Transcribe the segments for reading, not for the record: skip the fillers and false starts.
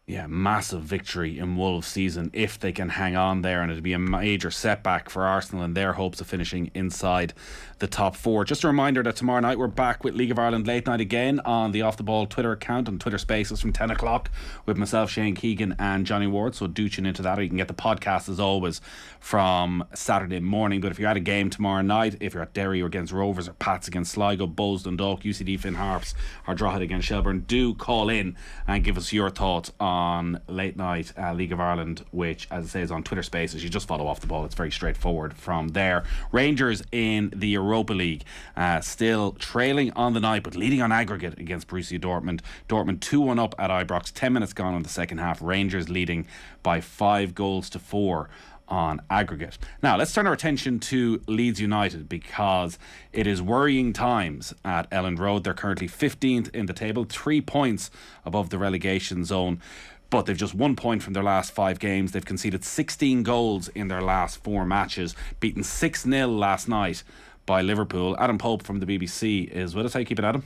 Yeah, massive victory in Wolves' season if they can hang on there, and it'd be a major setback for Arsenal and their hopes of finishing inside the top four. Just a reminder that tomorrow night we're back with League of Ireland Late Night again on the Off the Ball Twitter account and Twitter Spaces from 10 o'clock with myself, Shane Keegan and Johnny Ward, so do tune into that, or you can get the podcast as always from Saturday morning. But if you're at a game tomorrow night, if you're at Derry or against Rovers, or Pats against Sligo, Bows Dundalk, UCD Finn Harps or Drogheda against Shelburne, do call in and give us your thoughts on Late Night League of Ireland, which, as I say, is on Twitter Spaces. You just follow Off the Ball. It's very straightforward from there. Rangers in the Europa League, still trailing on the night but leading on aggregate against Borussia Dortmund. Dortmund 2-1 up at Ibrox, 10 minutes gone on the second half. Rangers leading by 5-4 on aggregate. Now let's turn our attention to Leeds United, because it is worrying times at Elland Road. They're currently 15th in the table, 3 points above the relegation zone, but they've just 1 point from their last 5 games. They've conceded 16 goals in their last 4 matches, beaten 6-0 last night by Liverpool. Adam Pope from the BBC is with us. How you keeping, Adam?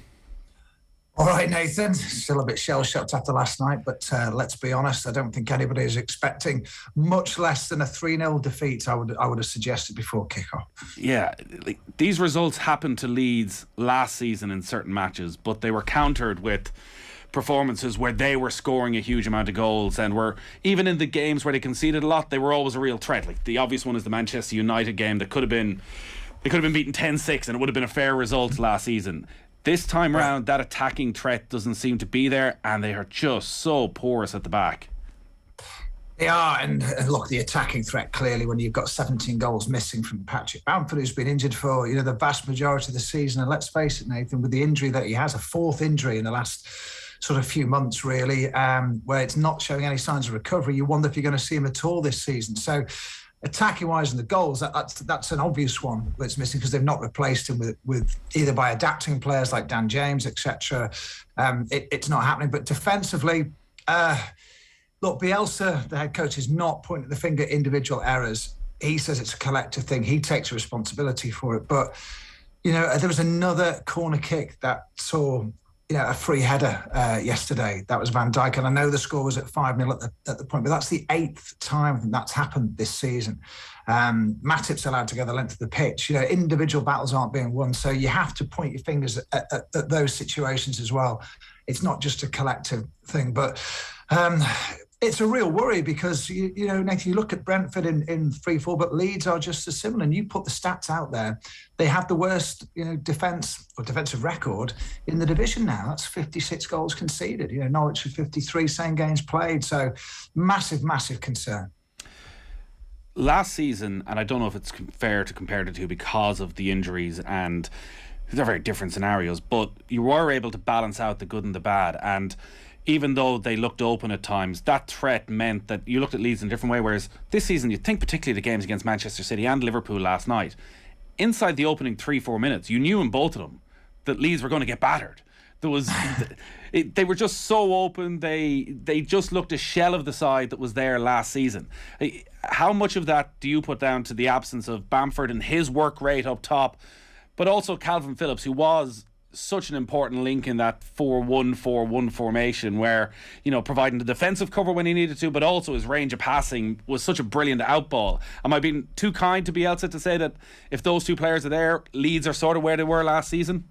All right, Nathan. Still a bit shell-shocked after last night, but let's be honest, I don't think anybody is expecting much less than a 3-0 defeat. I would have suggested before kick-off. Yeah, these results happened to Leeds last season in certain matches, but they were countered with performances where they were scoring a huge amount of goals, and were, even in the games where they conceded a lot, they were always a real threat. Like, the obvious one is the Manchester United game that could have been, they could have been beaten 10-6 and it would have been a fair result last season. This time round, that attacking threat doesn't seem to be there, and they are just so porous at the back. They are, and look, the attacking threat, clearly, when you've got 17 goals missing from Patrick Bamford, who's been injured for the vast majority of the season. And let's face it, Nathan, with the injury that he has, a 4th injury in the last sort of few months, really, where it's not showing any signs of recovery, you wonder if you're going to see him at all this season. So attacking wise and the goals, that's an obvious one that's missing, because they've not replaced him with either by adapting players like Dan James, etc. It's not happening. But defensively, look, Bielsa, the head coach, is not pointing the finger at individual errors. He says it's a collective thing. He takes responsibility for it. But there was another corner kick that saw a free header yesterday. That was Van Dijk, and I know the score was at 5-0 at the point, but that's the 8th time that's happened this season. Matip's allowed to go the length of the pitch. Individual battles aren't being won, so you have to point your fingers at those situations as well. It's not just a collective thing, but it's a real worry, because Nathan, you look at Brentford in 3-4, but Leeds are just as similar. And you put the stats out there; they have the worst defensive record in the division now. That's 56 goals conceded. Norwich with 53, same games played. So massive concern. Last season, and I don't know if it's fair to compare the two because of the injuries, and they're very different scenarios, but you were able to balance out the good and the bad. And even though they looked open at times, that threat meant that you looked at Leeds in a different way. Whereas this season, you think particularly the games against Manchester City and Liverpool last night, inside the opening 3-4 minutes, you knew in both of them that Leeds were going to get battered. There was, they were just so open. They just looked a shell of the side that was there last season. How much of that do you put down to the absence of Bamford and his work rate up top, but also Kalvin Phillips, who was such an important link in that 4-1-4-1 formation, where providing the defensive cover when he needed to, but also his range of passing was such a brilliant outball? Am I being too kind to Bielsa to say that if those two players are there, Leeds are sort of where they were last season?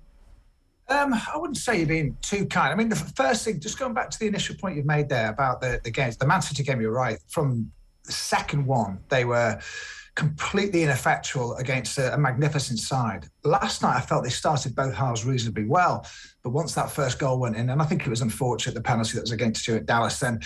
I wouldn't say you're being too kind. I mean, the first thing, just going back to the initial point you've made there about the games, the Man City game, you're right. From the second one, they were completely ineffectual against a magnificent side. Last night, I felt they started both halves reasonably well, but once that first goal went in, and I think it was unfortunate, the penalty that was against Stuart Dallas, then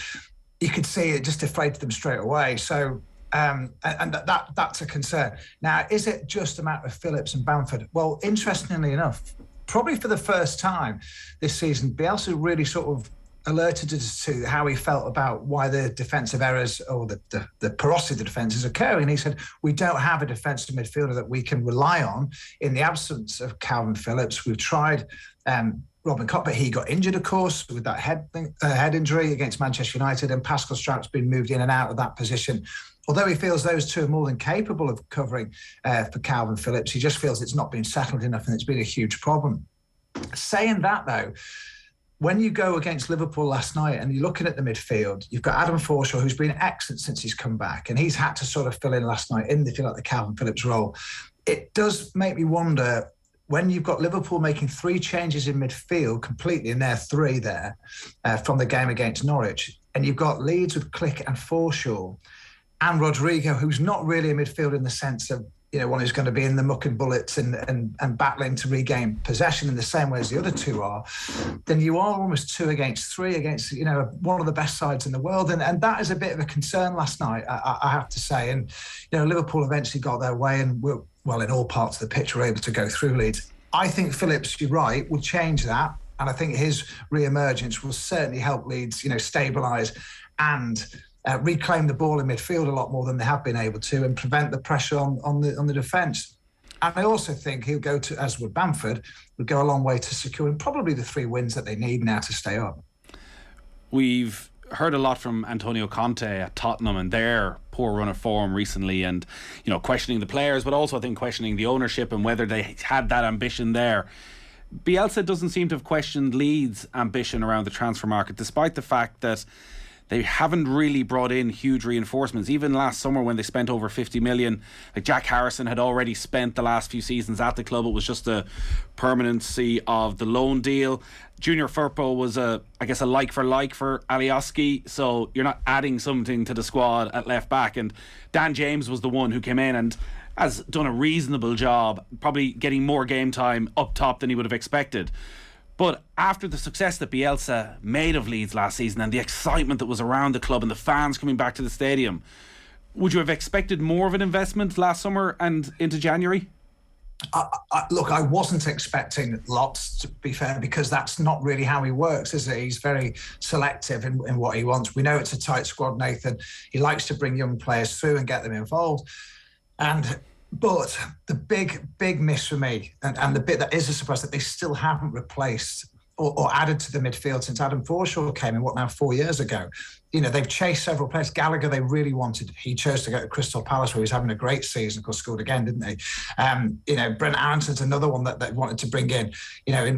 you could see it just deflated them straight away. So, and that's a concern. Now, is it just a matter of Phillips and Bamford? Well, interestingly enough, probably for the first time this season, Bielsa really sort of alerted us to how he felt about why the defensive errors or the porosity of the defence is occurring. And he said, we don't have a defensive midfielder that we can rely on in the absence of Kalvin Phillips. We've tried Robin Koch, but he got injured, of course, with that head injury against Manchester United, and Pascal Strout's been moved in and out of that position. Although he feels those two are more than capable of covering for Kalvin Phillips, he just feels it's not been settled enough, and it's been a huge problem. Saying that, though, when you go against Liverpool last night and you're looking at the midfield, you've got Adam Forshaw, who's been excellent since he's come back, and he's had to sort of fill in last night in, if you like, the Kalvin Phillips role. It does make me wonder, when you've got Liverpool making 3 changes in midfield completely, in their 3 there from the game against Norwich, and you've got Leeds with Click and Forshaw, and Rodrigo, who's not really a midfielder in the sense of, one who's going to be in the muck and bullets and battling to regain possession in the same way as the other 2 are, then you are almost 2 against 3 against, one of the best sides in the world. And that is a bit of a concern last night, I have to say. And, Liverpool eventually got their way and were, well, in all parts of the pitch, were able to go through Leeds. I think Phillips, you're right, will change that. And I think his re-emergence will certainly help Leeds, stabilise and reclaim the ball in midfield a lot more than they have been able to, and prevent the pressure on the defence. And I also think he'll go to, as would Bamford, would go a long way to securing probably the 3 wins that they need now to stay up. We've heard a lot from Antonio Conte at Tottenham and their poor run of form recently, and questioning the players, but also I think questioning the ownership and whether they had that ambition there. Bielsa doesn't seem to have questioned Leeds' ambition around the transfer market, despite the fact that they haven't really brought in huge reinforcements. Even last summer when they spent over 50 million, like Jack Harrison had already spent the last few seasons at the club. It was just a permanency of the loan deal. Junior Firpo was a like for Alioski, so you're not adding something to the squad at left back. And Dan James was the one who came in and has done a reasonable job, probably getting more game time up top than he would have expected. But after the success that Bielsa made of Leeds last season and the excitement that was around the club and the fans coming back to the stadium, would you have expected more of an investment last summer and into January? Look, I wasn't expecting lots, to be fair, because that's not really how he works, is it? He's very selective in what he wants. We know it's a tight squad, Nathan. He likes to bring young players through and get them involved. But the big miss for me, and the bit that is a surprise, that they still haven't replaced or added to the midfield since Adam Forshaw came in, 4 years ago. They've chased several players. Gallagher, they really wanted. He chose to go to Crystal Palace, where he's having a great season. Of course, scored again, didn't he? Brent Aronson's another one that they wanted to bring in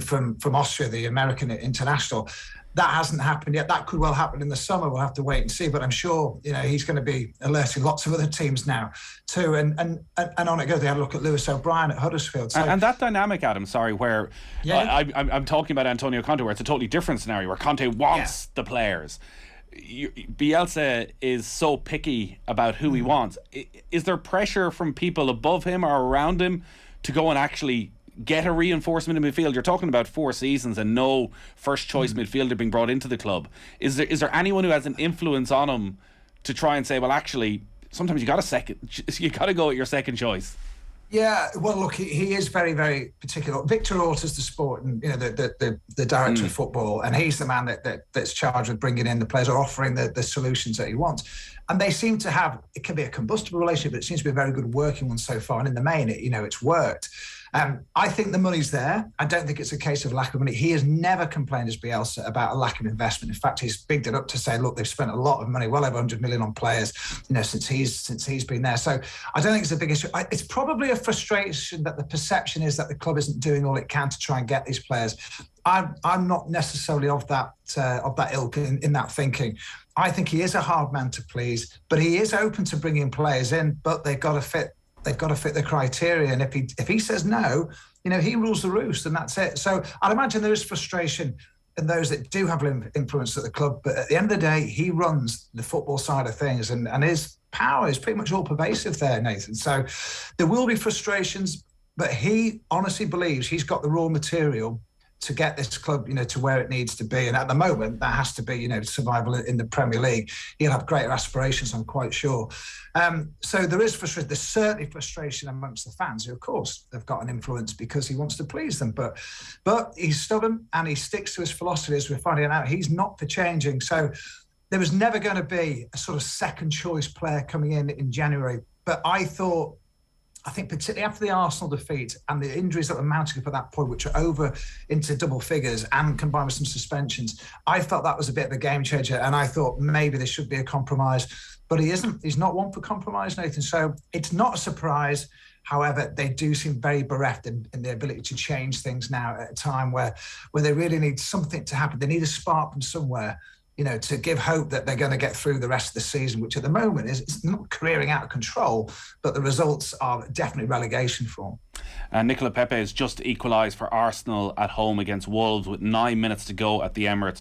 from Austria, the American international. That hasn't happened yet. That could well happen in the summer. We'll have to wait and see. But I'm sure he's going to be alerting lots of other teams now too. And on it goes. They had a look at Lewis O'Brien at Huddersfield. So, and that dynamic, Adam. Sorry, where I'm talking about Antonio Conte, where it's a totally different scenario, where Conte wants the players. Bielsa is so picky about who he wants. Is there pressure from people above him or around him to go and actually get a reinforcement in midfield? You're talking about 4 seasons and no first choice midfielder being brought into the club. Is there anyone who has an influence on him to try and say, well, actually, sometimes you got to go at your second choice? Yeah, well, look, he is very, very particular. Victor Orta's the sport and the director of football, and he's the man that's charged with bringing in the players or offering the solutions that he wants. And they seem to have, it can be a combustible relationship, but it seems to be a very good working one so far. And in the main, it's worked. I think the money's there. I don't think it's a case of lack of money. He has never complained as Bielsa about a lack of investment. In fact, he's bigged it up to say, look, they've spent a lot of money, well over 100 million on players, since he's been there. So I don't think it's a big issue. It's probably a frustration that the perception is that the club isn't doing all it can to try and get these players. I'm not necessarily of that ilk in that thinking. I think he is a hard man to please, but he is open to bringing players in, but they've got to fit. They've got to fit the criteria, and if he says no, he rules the roost, and that's it. So I'd imagine there is frustration in those that do have influence at the club, but at the end of the day, he runs the football side of things, and his power is pretty much all pervasive there, Nathan. So there will be frustrations, but he honestly believes he's got the raw material to get this club, to where it needs to be. And at the moment, that has to be, survival in the Premier League. He'll have greater aspirations, I'm quite sure. So there is frustration. There's certainly frustration amongst the fans who, of course, have got an influence because he wants to please them. But he's stubborn and he sticks to his philosophy, as we're finding out. He's not for changing. So there was never going to be a sort of second choice player coming in January. But I thought I think particularly after the Arsenal defeat and the injuries that were mounting up at that point, which are over into double figures and combined with some suspensions, I felt that was a bit of a game changer. And I thought maybe there should be a compromise, but he isn't. He's not one for compromise, Nathan. So it's not a surprise. However, they do seem very bereft in the ability to change things now at a time where they really need something to happen. They need a spark from somewhere, to give hope that they're going to get through the rest of the season, which at the moment is not careering out of control, but the results are definitely relegation form. Nicola Pepe has just equalised for Arsenal at home against Wolves with 9 minutes to go at the Emirates.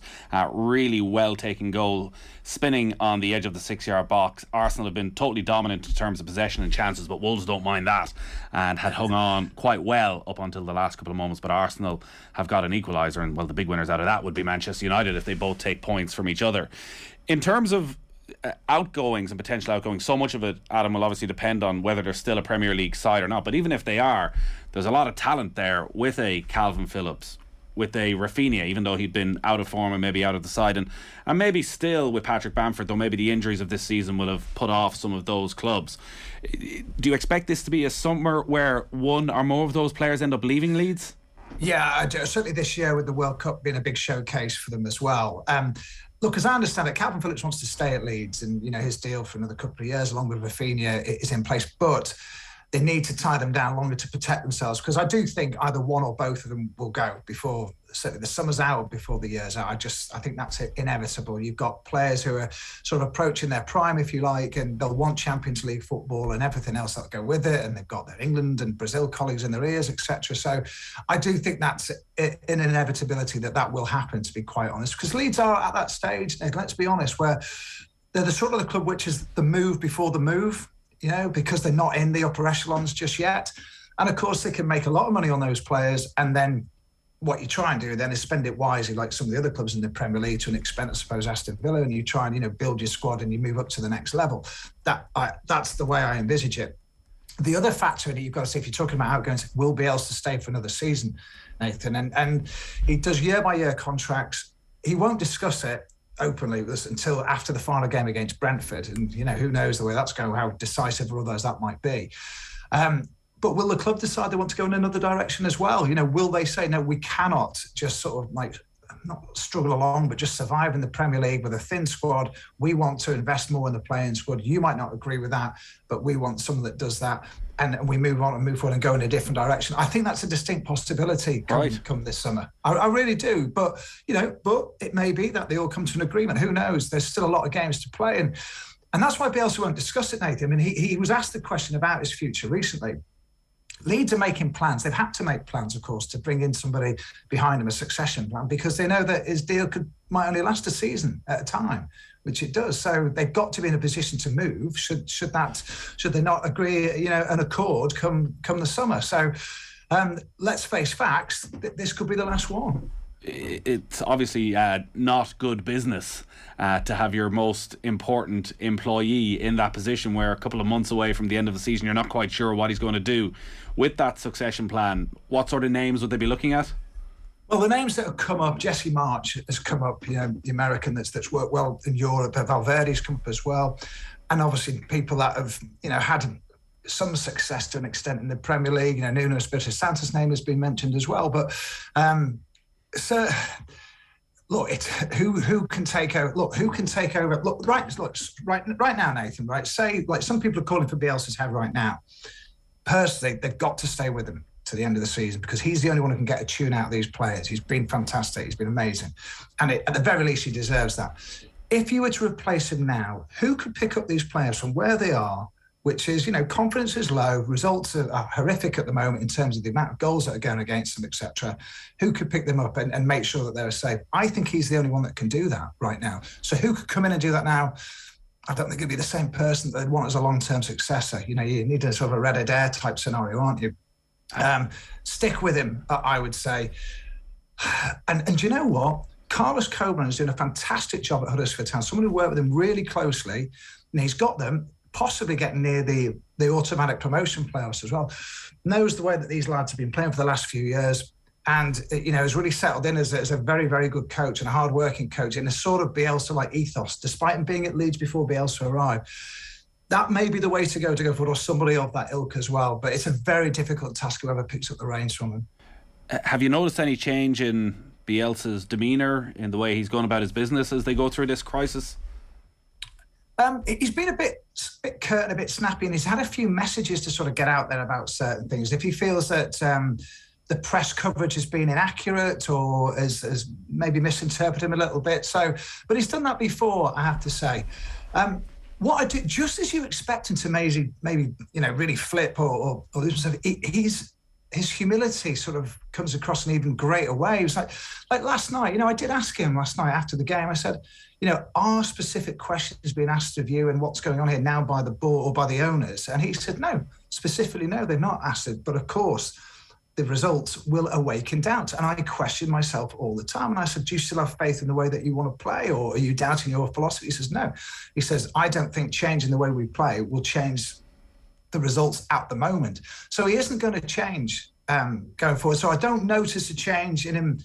Really well taken goal, spinning on the edge of the 6-yard box. Arsenal have been totally dominant in terms of possession and chances, but Wolves don't mind that and had hung on quite well up until the last couple of moments. But Arsenal have got an equaliser, and well, the big winners out of that would be Manchester United if they both take points from each other. In terms of outgoings and potential outgoings, so much of it, Adam, will obviously depend on whether they're still a Premier League side or not. But even if they are, there's a lot of talent there with a Kalvin Phillips, with a Rafinha, even though he'd been out of form and maybe out of the side, and maybe still with Patrick Bamford, though maybe the injuries of this season will have put off some of those clubs. Do you expect this to be a summer where one or more of those players end up leaving Leeds? Yeah, I do. Certainly this year with the World Cup being a big showcase for them as well. Look, as I understand it, Kalvin Phillips wants to stay at Leeds, and his deal for another couple of years, along with Rafinha, is in place. But they need to tie them down longer to protect themselves, because I do think either one or both of them will go before certainly the summer's out, before the year's out. I think that's inevitable. You've got players who are sort of approaching their prime, if you like, and they'll want Champions League football and everything else that'll go with it. And they've got their England and Brazil colleagues in their ears, etc. So I do think that's an inevitability that will happen, to be quite honest, because Leeds are at that stage, let's be honest, where they're the sort of the club which is the move before the move, because they're not in the upper echelons just yet. And of course, they can make a lot of money on those players, and then what you try and do then is spend it wisely, like some of the other clubs in the Premier League, to an extent, I suppose, Aston Villa, and you try and build your squad and you move up to the next level. That's the way I envisage it. The other factor that you've got to see, if you're talking about outgoings, will Bielsa stay for another season, Nathan? And he does year-by-year contracts. He won't discuss it openly with us until after the final game against Brentford, and who knows the way that's going, how decisive or otherwise that might be. But will the club decide they want to go in another direction as well? Will they say, no, we cannot just sort of not struggle along, but just survive in the Premier League with a thin squad? We want to invest more in the playing squad. You might not agree with that, but we want someone that does that. And we move on and move forward and go in a different direction. I think that's a distinct possibility come this summer. I really do. But, but it may be that they all come to an agreement. Who knows? There's still a lot of games to play. And that's why Bielsa won't discuss it, Nathan. I mean, he was asked the question about his future recently. Leeds are making plans. They've had to make plans, of course, to bring in somebody behind him, a succession plan, because they know that his deal might only last a season at a time, which it does. So they've got to be in a position to move. Should they not agree, an accord come the summer? So let's face facts. This could be the last one. It's obviously not good business to have your most important employee in that position where a couple of months away from the end of the season you're not quite sure what he's going to do. With that succession plan, what sort of names would they be looking at? Well, the names that have come up, Jesse March has come up, the American that's worked well in Europe. Valverde's come up as well. And obviously people that have, had some success to an extent in the Premier League. Nuno Espirito Santo's name has been mentioned as well. But so, look, who can take over? Look, who can take over? Look, right now, Nathan. Right, say like some people are calling for Bielsa's head right now. Personally, they've got to stay with him to the end of the season, because he's the only one who can get a tune out of these players. He's been fantastic. He's been amazing, and at the very least, he deserves that. If you were to replace him now, who could pick up these players from where they are? Which is, confidence is low, results are horrific at the moment in terms of the amount of goals that are going against them, etc. Who could pick them up and make sure that they're safe? I think he's the only one that can do that right now. So who could come in and do that now? I don't think it'd be the same person that they'd want as a long-term successor. You need a sort of a Red Adair type scenario, aren't you? Stick with him, I would say. And do you know what? Carlos Coburn is doing a fantastic job at Huddersfield Town. Someone who worked with him really closely, and he's got them possibly getting near the automatic promotion playoffs as well. Knows the way that these lads have been playing for the last few years, and has really settled in as a very, very good coach and a hard-working coach in a sort of Bielsa-like ethos, despite him being at Leeds before Bielsa arrived. that may be the way to go forward, or somebody of that ilk as well. But it's a very difficult task whoever picks up the reins from him. Have you noticed any change in Bielsa's demeanour, in the way he's gone about his business as they go through this crisis? He's been a bit curt and a bit snappy, and he's had a few messages to sort of get out there about certain things. If he feels that the press coverage has been inaccurate or has maybe misinterpreted him a little bit. But he's done that before, I have to say. What I do, just as you expect him to maybe really flip or lose himself, his humility sort of comes across in even greater ways. Like last night, I did ask him last night after the game. I said, are specific questions being asked of you and what's going on here now by the board or by the owners? And he said, no, specifically, no, they've not asked it. But of course, the results will awaken doubt. And I question myself all the time. And I said, do you still have faith in the way that you want to play, or are you doubting your philosophy? He says, no. He says, I don't think changing the way we play will change the results at the moment. So he isn't going to change going forward. So I don't notice a change in him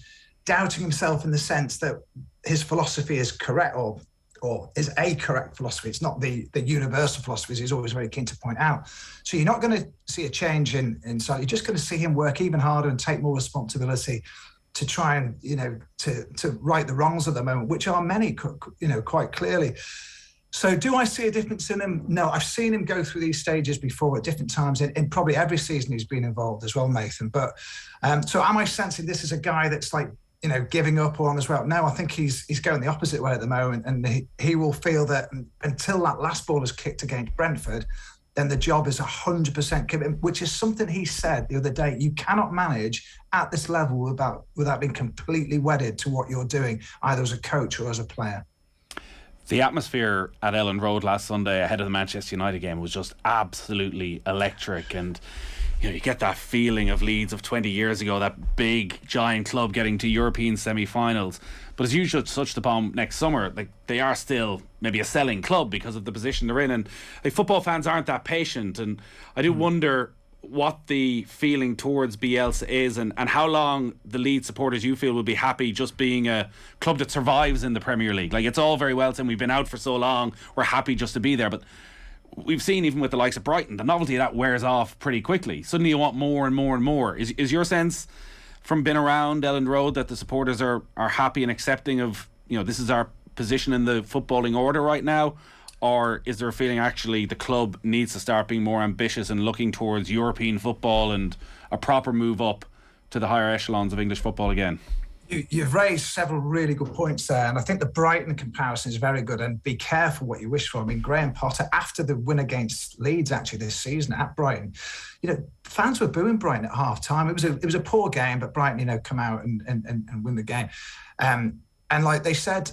doubting himself in the sense that his philosophy is correct or is a correct philosophy. It's not the universal philosophy, as he's always very keen to point out. So you're not going to see a change inside. You're just going to see him work even harder and take more responsibility to try and, to right the wrongs at the moment, which are many, quite clearly. So do I see a difference in him? No, I've seen him go through these stages before at different times in probably every season he's been involved as well, Nathan. But so am I sensing this is a guy that's like, giving up on as well? No, I think he's going the opposite way at the moment. And he will feel that until that last ball is kicked against Brentford, then the job is 100% commitment, which is something he said the other day. You cannot manage at this level without being completely wedded to what you're doing, either as a coach or as a player. The atmosphere at Ellen Road last Sunday ahead of the Manchester United game was just absolutely electric, and you get that feeling of Leeds of 20 years ago, that big giant club getting to European semi-finals. But as you just touched upon, next summer, they are still maybe a selling club because of the position they're in, and football fans aren't that patient. And I do wonder what the feeling towards Bielsa is, and how long the Leeds supporters, you feel, will be happy just being a club that survives in the Premier League. It's all very well saying we've been out for so long, we're happy just to be there, but we've seen even with the likes of Brighton, the novelty of that wears off pretty quickly. Suddenly you want more and more and more. Is your sense from being around Ellen Road that the supporters are happy and accepting of, this is our position in the footballing order right now? Or is there a feeling actually the club needs to start being more ambitious and looking towards European football and a proper move up to the higher echelons of English football again? You've raised several really good points there, and I think the Brighton comparison is very good, and be careful what you wish for. I mean, Graham Potter, after the win against Leeds actually this season at Brighton, fans were booing Brighton at half time. It was a poor game, but Brighton, come out and win the game. And like they said,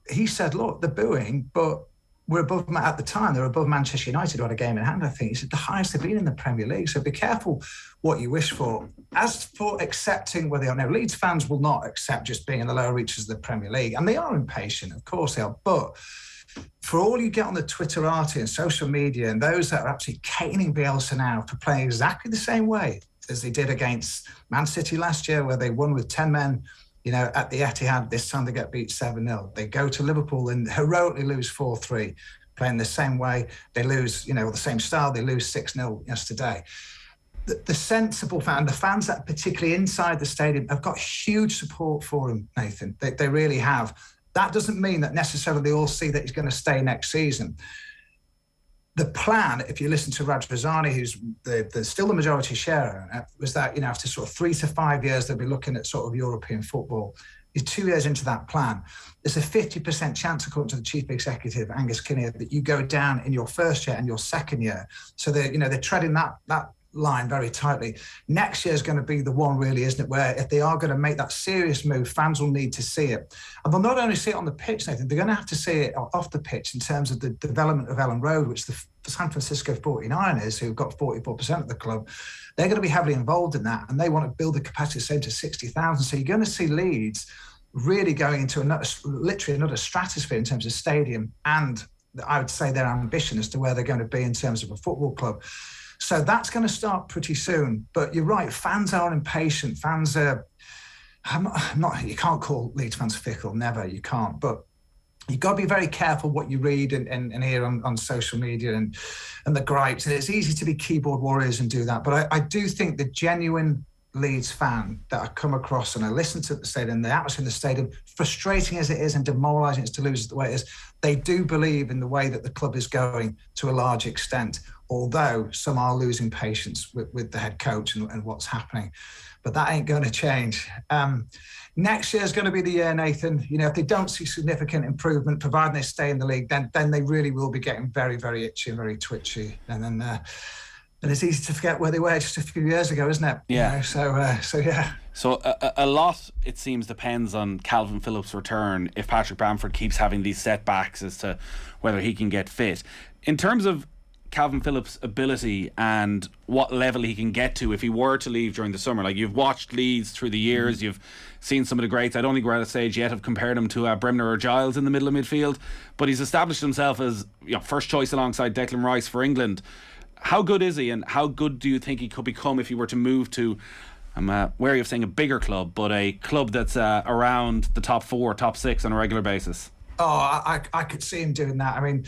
he said, look, they're booing, but we're above, at the time, they were above Manchester United, who had a game in hand, I think. He said the highest they've been in the Premier League. So be careful what you wish for. As for accepting whether or no, Leeds fans will not accept just being in the lower reaches of the Premier League. And they are impatient, of course they are. But for all you get on the Twitterati and social media, and those that are actually caning Bielsa now for playing exactly the same way as they did against Man City last year, where they won with 10 men, at the Etihad, this time they get beat 7-0. They go to Liverpool and heroically lose 4-3, playing the same way. They lose, the same style. They lose 6-0 yesterday. The sensible fan, the fans that are particularly inside the stadium, have got huge support for him, Nathan. They really have. That doesn't mean that necessarily they all see that he's going to stay next season. The plan, if you listen to Raj Razani, who's still the majority sharer, was that, after sort of 3 to 5 years, they'll be looking at sort of European football. He's 2 years into that plan. There's a 50% chance, according to the chief executive, Angus Kinnear, that you go down in your first year and your second year. So they're treading that line very tightly. Next year is going to be the one, really, isn't it, where if they are going to make that serious move, fans will need to see it. And they'll not only see it on the pitch, Nathan, they're going to have to see it off the pitch in terms of the development of Ellen Road, which the San Francisco 49ers, who've got 44% of the club, they're going to be heavily involved in that, and they want to build the capacity same to 60,000. So you're going to see Leeds really going into literally another stratosphere in terms of stadium, and I would say their ambition as to where they're going to be in terms of a football club. So that's going to start pretty soon. But you're right, fans are impatient. Fans are, you can't call Leeds fans fickle, never, you can't. But you've got to be very careful what you read and hear on social media and the gripes. And it's easy to be keyboard warriors and do that. But I do think the genuine Leeds fan that I come across and I listen to the stadium, the atmosphere in the stadium, frustrating as it is and demoralising as to lose the way it is, they do believe in the way that the club is going to a large extent, although some are losing patience with the head coach and what's happening. But that ain't going to change. Next year is going to be the year, Nathan. If they don't see significant improvement, providing they stay in the league, then they really will be getting very, very itchy and very twitchy. And then it's easy to forget where they were just a few years ago, isn't it? Yeah. So yeah. So a lot, it seems, depends on Kalvin Phillips' return if Patrick Bamford keeps having these setbacks as to whether he can get fit. In terms of Kalvin Phillips' ability and what level he can get to if he were to leave during the summer. Like, you've watched Leeds through the years, you've seen some of the greats. I don't think we're at a stage yet of comparing him to Bremner or Giles in the middle of midfield, but he's established himself as first choice alongside Declan Rice for England. How good is he, and how good do you think he could become if he were to move to, I'm wary of saying a bigger club, but a club that's around the top 4, top 6 on a regular basis? Oh, I could see him doing that. I mean,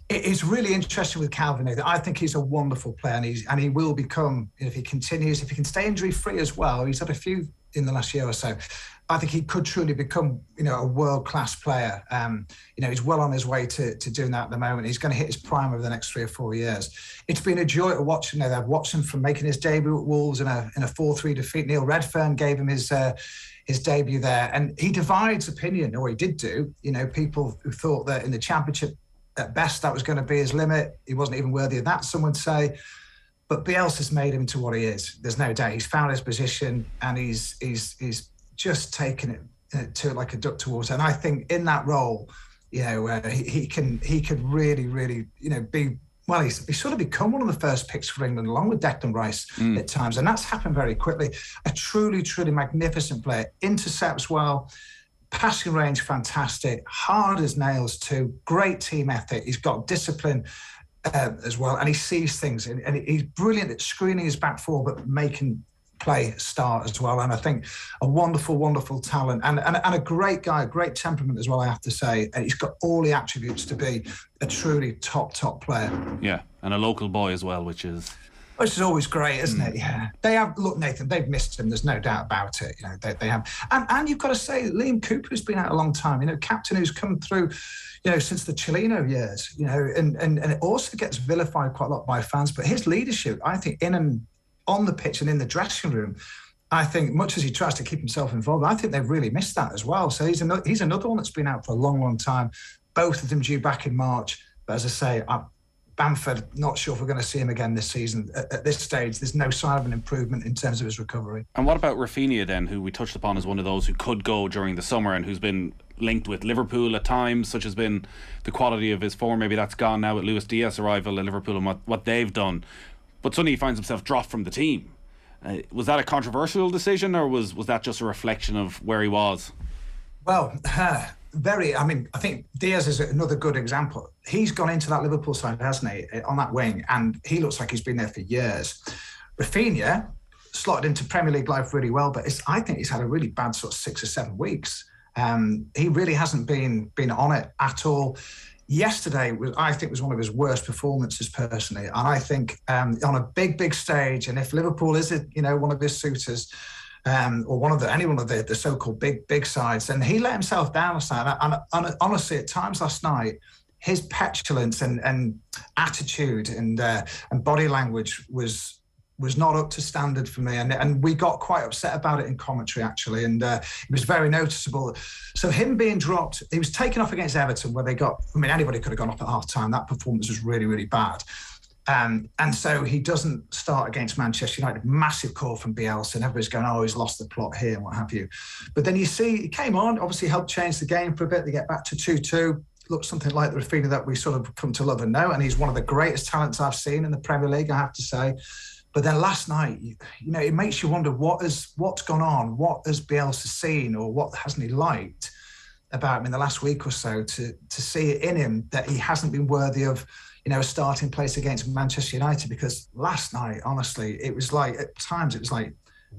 it's really interesting with Kalvin. I think he's a wonderful player, and he will become, if he continues, if he can stay injury free as well. He's had a few in the last year or so. I think he could truly become, a world-class player. He's well on his way to doing that at the moment. He's going to hit his prime over the next 3 or 4 years. It's been a joy to watch him. I've watched him from making his debut at Wolves in a 4-3 defeat. Neil Redfern gave him his debut there, and he divides opinion, or he did do. People who thought that in the Championship, at best, that was going to be his limit. He wasn't even worthy of that, some would say. But Bielsa's made him to what he is. There's no doubt. He's found his position, and he's just taken it to like a duck to water. And I think in that role, he could really, really, be. Well, he's sort of become one of the first picks for England, along with Declan Rice at times, and that's happened very quickly. A truly, truly magnificent player. Intercepts well. Passing range, fantastic. Hard as nails too. Great team ethic. He's got discipline as well, and he sees things. And he's brilliant at screening his back four, but making play start as well. And I think a wonderful, wonderful talent and a great guy, a great temperament as well, I have to say. And he's got all the attributes to be a truly top player. Yeah, and a local boy as well, which is always great, isn't it? Yeah. They have, look, Nathan, they've missed him. There's no doubt about it. They have. And you've got to say, Liam Cooper's been out a long time, captain who's come through, since the Chileno years, and it also gets vilified quite a lot by fans. But his leadership, I think, in and on the pitch and in the dressing room, I think, much as he tries to keep himself involved, I think they've really missed that as well. So he's another one that's been out for a long, long time. Both of them due back in March. But as I say, Bamford, not sure if we're going to see him again this season. At this stage, there's no sign of an improvement in terms of his recovery. And what about Rafinha then, who we touched upon as one of those who could go during the summer and who's been linked with Liverpool at times, such has been the quality of his form. Maybe that's gone now with Luis Diaz arrival at Liverpool and what they've done. But suddenly he finds himself dropped from the team. Was that a controversial decision, or was that just a reflection of where he was? Well, I think Diaz is another good example. He's gone into that Liverpool side, hasn't he, on that wing, and he looks like he's been there for years. Rafinha slotted into Premier League life really well, but I think he's had a really bad sort of 6 or 7 weeks. He really hasn't been on it at all. Yesterday, I think, was one of his worst performances personally, and I think on a big stage, and if Liverpool is one of his suitors, or any one of the so-called big sides, then he let himself down last night. And honestly, at times last night, his petulance and attitude and body language was not up to standard for me, and we got quite upset about it in commentary actually, and it was very noticeable. So him being dropped, he was taken off against Everton, where anybody could have gone off at half time. That performance was really, really bad. And so he doesn't start against Manchester United. Massive call from Bielsa, and everybody's going, he's lost the plot here and what have you. But then you see he came on, obviously helped change the game for a bit. They get back to 2-2. Looks something like the Rafinha that we sort of come to love and know, and he's one of the greatest talents I've seen in the Premier League, I have to say. But then last night, it makes you wonder what's gone on, what has Bielsa seen, or what hasn't he liked about him in the last week or so to see it in him that he hasn't been worthy of, a starting place against Manchester United. Because last night, honestly, it was like, at times it was like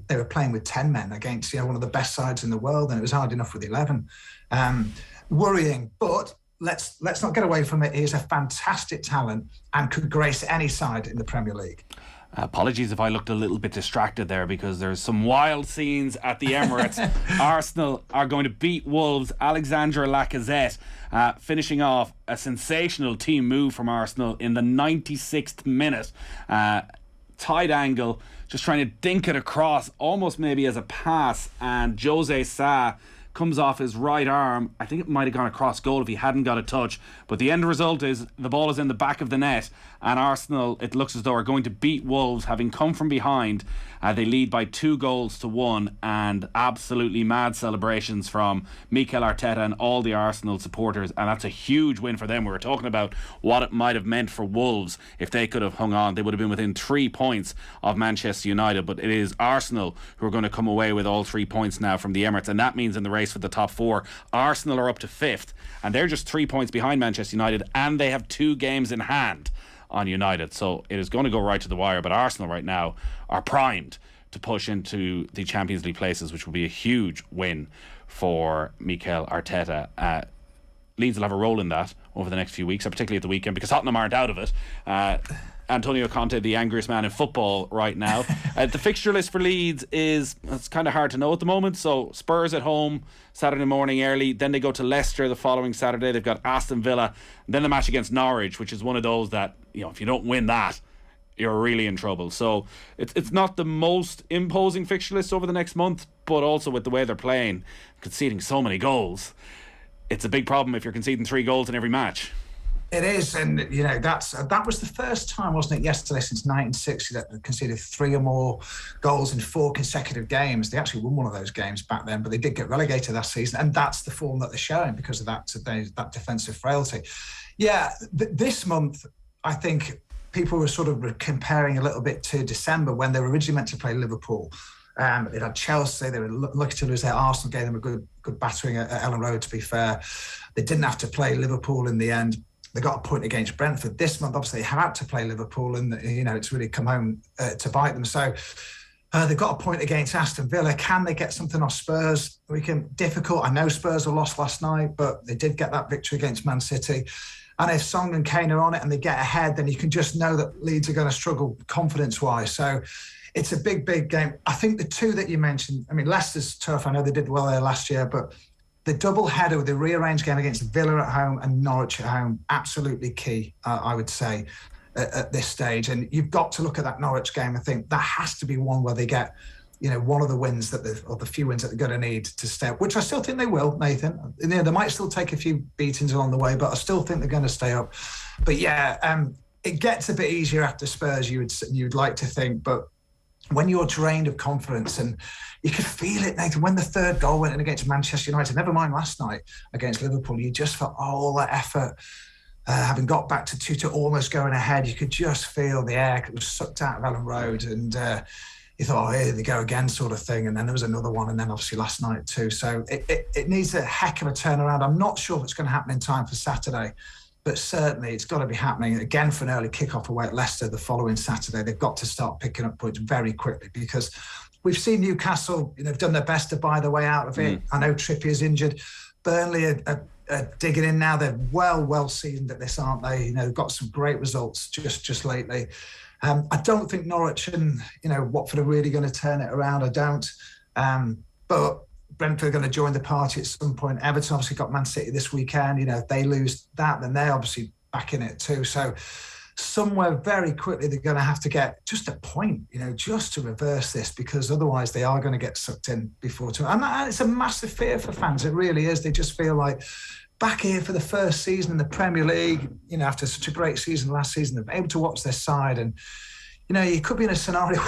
they were playing with 10 men against, one of the best sides in the world, and it was hard enough with 11. Worrying, but let's not get away from it. He is a fantastic talent and could grace any side in the Premier League. Apologies if I looked a little bit distracted there, because there's some wild scenes at the Emirates. Arsenal are going to beat Wolves. Alexandre Lacazette finishing off a sensational team move from Arsenal in the 96th minute. Tight angle, just trying to dink it across, almost maybe as a pass, and Jose Sa comes off his right arm. I think it might have gone across goal if he hadn't got a touch, but the end result is the ball is in the back of the net, and Arsenal, it looks as though, are going to beat Wolves, having come from behind. They lead by 2-1, and absolutely mad celebrations from Mikel Arteta and all the Arsenal supporters, and that's a huge win for them. We were talking about what it might have meant for Wolves if they could have hung on. They would have been within 3 points of Manchester United, but it is Arsenal who are going to come away with all 3 points now from the Emirates, and that means in the race for the top 4, Arsenal are up to 5th, and they're just 3 points behind Manchester United, and they have 2 games in hand on United. So it is going to go right to the wire, but Arsenal right now are primed to push into the Champions League places, which will be a huge win for Mikel Arteta. Leeds will have a role in that over the next few weeks, particularly at the weekend, because Tottenham aren't out of it. Antonio Conte, the angriest man in football right now. The fixture list for Leeds it's kind of hard to know at the moment. So Spurs at home Saturday morning early, then they go to Leicester the following Saturday. They've got Aston Villa, and then the match against Norwich, which is one of those that, you know, if you don't win that, you're really in trouble. So it's not the most imposing fixture list over the next month, but also with the way they're playing, conceding so many goals, it's a big problem if you're conceding 3 goals in every match. It is, and you know that was the first time, wasn't it, yesterday since 1960 that they conceded 3 or more goals in 4 consecutive games. They actually won one of those games back then, but they did get relegated that season, and that's the form that they're showing because of that defensive frailty. Yeah, this month I think people were sort of comparing a little bit to December when they were originally meant to play Liverpool. They had Chelsea. They were lucky to lose their Arsenal, gave them a good battering at Ellen Road, to be fair. They didn't have to play Liverpool in the end. They got a point against Brentford. This month, obviously, they had to play Liverpool, and you know it's really come home to bite them. So they've got a point against Aston Villa. Can they get something off Spurs? Difficult. I know Spurs were lost last night, but they did get that victory against Man City. And if Song and Kane are on it and they get ahead, then you can just know that Leeds are going to struggle confidence-wise. So it's a big, big game. I think the 2 that you mentioned, I mean, Leicester's tough. I know they did well there last year, but the double header with the rearranged game against Villa at home and Norwich at home, absolutely key, I would say, at this stage. And you've got to look at that Norwich game and think that has to be one where they get, you know, one of the wins or the few wins that they're going to need to stay up, which I still think they will, Nathan. You know, they might still take a few beatings along the way, but I still think they're going to stay up. But yeah, it gets a bit easier after Spurs, you'd like to think, but when you're drained of confidence, and you could feel it, Nathan, when the 3rd goal went in against Manchester United, never mind last night against Liverpool, you just felt all that effort, having got back to 2 almost going ahead, you could just feel the air that was sucked out of Ellen Road, and you thought, oh, here they go again, sort of thing. And then there was another one, and then obviously last night too. So it needs a heck of a turnaround. I'm not sure if it's going to happen in time for Saturday, but certainly it's got to be happening again for an early kickoff away at Leicester the following Saturday. They've got to start picking up points very quickly, because we've seen Newcastle, you know, have done their best to buy their way out of it. I know Trippier's injured. Burnley are digging in now. They're well seasoned at this, aren't they? You know, they've got some great results just lately. I don't think Norwich and, you know, Watford are really going to turn it around. I don't. But Brentford are going to join the party at some point. Everton obviously got Man City this weekend. You know, if they lose that, then they're obviously back in it too. So somewhere very quickly they're going to have to get just a point, you know, just to reverse this, because otherwise they are going to get sucked in before too. And it's a massive fear for fans. It really is. They just feel like back here for the first season in the Premier League, you know, after such a great season last season, they're able to watch their side. And, you know, you could be in a scenario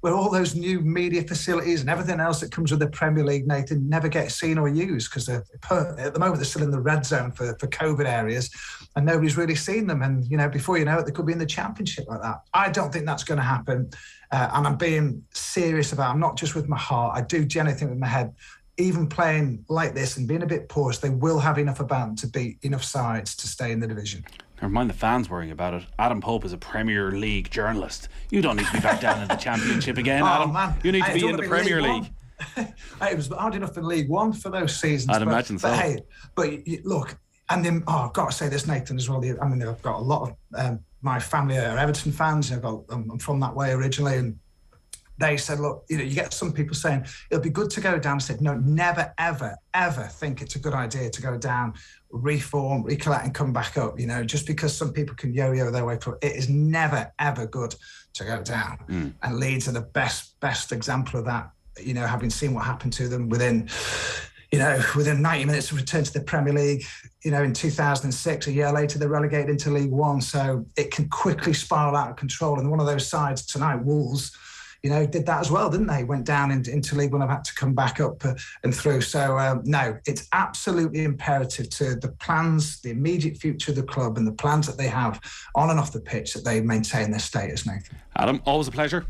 where all those new media facilities and everything else that comes with the Premier League, Nathan, never get seen or used, because at the moment they're still in the red zone for COVID areas, and nobody's really seen them. And, you know, before you know it, they could be in the Championship like that. I don't think that's going to happen. And I'm being serious about it. I'm not just with my heart. I do generally think with my head, even playing like this and being a bit porous, they will have enough about them to beat enough sides to stay in the division. Never mind the fans worrying about it. Adam Pope is a Premier League journalist. You don't need to be back down in the Championship again, Adam. Man. You need to be in the Premier League. It was hard enough in League One for those seasons. I'd imagine so. But hey, look, And then, I've got to say this, Nathan, as well. I mean, I've got a lot of my family are Everton fans. I'm from that way originally, and they said, look, you get some people saying it'll be good to go down. I said, no, never, ever, ever think it's a good idea to go down, reform, recollect, and come back up. Just because some people can yo-yo their way through, it is never, ever good to go down. And Leeds are the best example of that. Having seen what happened to them within 90 minutes of return to the Premier League, in 2006, a year later, they're relegated into League One. So it can quickly spiral out of control. And one of those sides tonight, Wolves, did that as well, didn't they? Went down into League One, have had to come back up and through. So, no, it's absolutely imperative to the plans, the immediate future of the club and the plans that they have on and off the pitch that they maintain their status, Nathan. Adam, always a pleasure.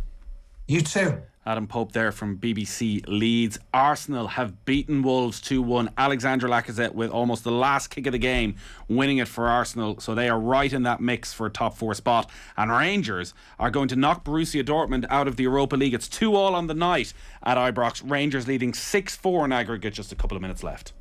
You too. Adam Pope there from BBC Leeds. Arsenal have beaten Wolves 2-1. Alexandre Lacazette with almost the last kick of the game winning it for Arsenal, so they are right in that mix for a top 4 spot. And Rangers are going to knock Borussia Dortmund out of the Europa League. It's 2-2 on the night at Ibrox. Rangers leading 6-4 in aggregate, just a couple of minutes left.